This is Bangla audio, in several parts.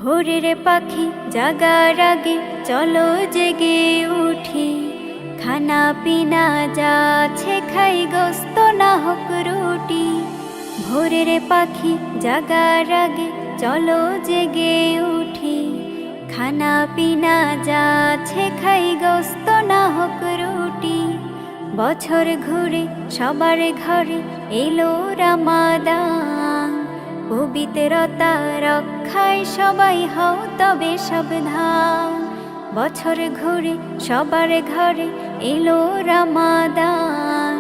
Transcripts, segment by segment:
ভোরের পাখি জাগার আগে চলো জেগে উঠি, খানা পিনা যাচ্ছে খাই গোস্ত না হোক রুটি। ভোরের পাখি জাগার আগে চলো জেগে উঠি, খানা পিনা যাচ্ছে খাই গোস্ত না হোক রুটি। বছর ঘুরে সবার ঘরে এলো রমাদান, পবিত্রতা রক্ষায় সবাই হও তবে সাবধান। বছর ঘুরে সবার ঘরে এলো রমাদান,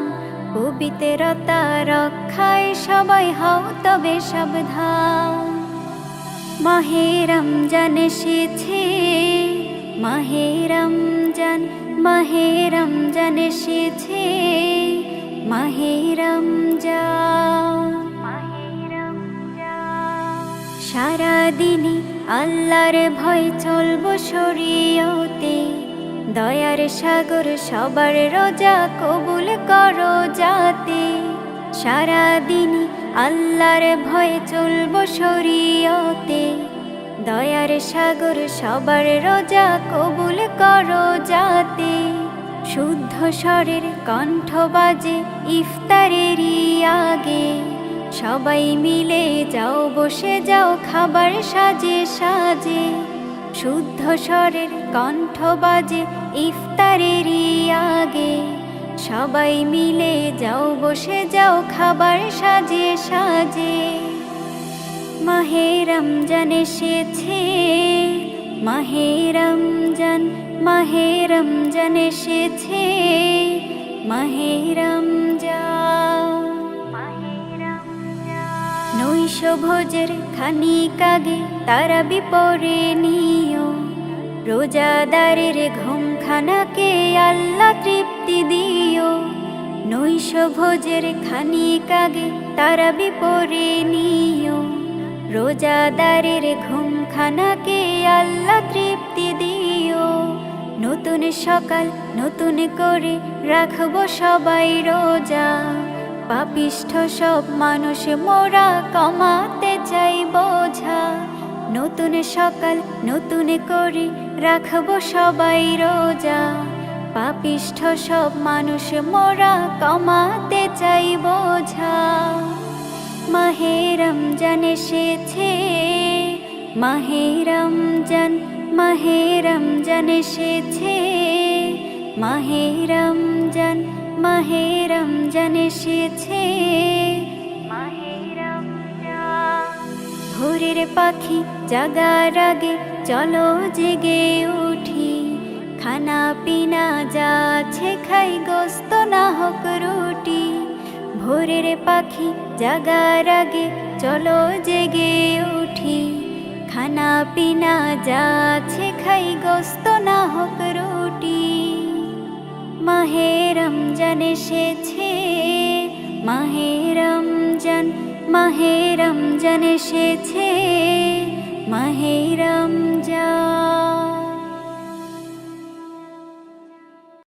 পবিত্রতা রক্ষায় সবাই হও তবে সাবধান। মাহে রমজান এসেছে, মাহে রমজান, মাহে রমজান এসেছে, মাহে রমজান। সারাদিনই আল্লাহর ভয় চলবো শরীয়তে, দয়ার সাগর সবার রোজা কবুল করো যাতে। সারাদিনই আল্লাহর ভয় চলবো শরীয়তে, দয়ার সাগর সবার রোজা কবুল করো যাতে। শুদ্ধ স্বরের কণ্ঠ বাজে ইফতারেরই আগে, সবাই মিলে যাও বসে যাও খাবার সাজে সাজে। শুদ্ধ স্বরের কণ্ঠ বাজে ইফতারেরই আগে, সবাই মিলে যাও বসে যাও খাবার সাজে সাজে। মাহে রমজান এসেছে, মাহে রমজান, মাহে রমজান এসেছে, মাহে রমজান। নৈশ ভোজের খানিক আগে তারাবি পড়ে নিও, রোজাদারের ঘুমখানাকে আল্লাহ তৃপ্তি দিও। নৈশ ভোজের খানিক আগে তারাবি পড়ে নিও, রোজাদারের ঘুমখানাকে আল্লাহ তৃপ্তি দিও। নতুন সকাল নতুন করে রাখবো সবাই রোজা, পাপিষ্ঠ সব মানুষ মোরা কমাতে চাই বোঝা। নতুন সকাল নতুন করে রাখবো সবাই রোজা, পাপিষ্ঠ সব মানুষ মোরা কমাতে চাই বোঝা। মাহে রমজান এসেছে, মাহে রমজান, মাহে রমজান এসেছে, মাহে রমজান, মাহে রমজান এসেছে, মাহে রমজান। ভোরের পাখি জাগার আগে চলো জেগে উঠি, খানা পিনা যাচ্ছে খাই গোস্ত না হোক রুটি। ভোরের পাখি জাগার আগে চলো জেগে উঠি, খানা পিনা যাচ্ছে খাই গোস্ত না হোক রুটি। মাহে রমজান এসেছে, মাহে রমজান, মাহে রমজান এসেছে, মাহে রমজান।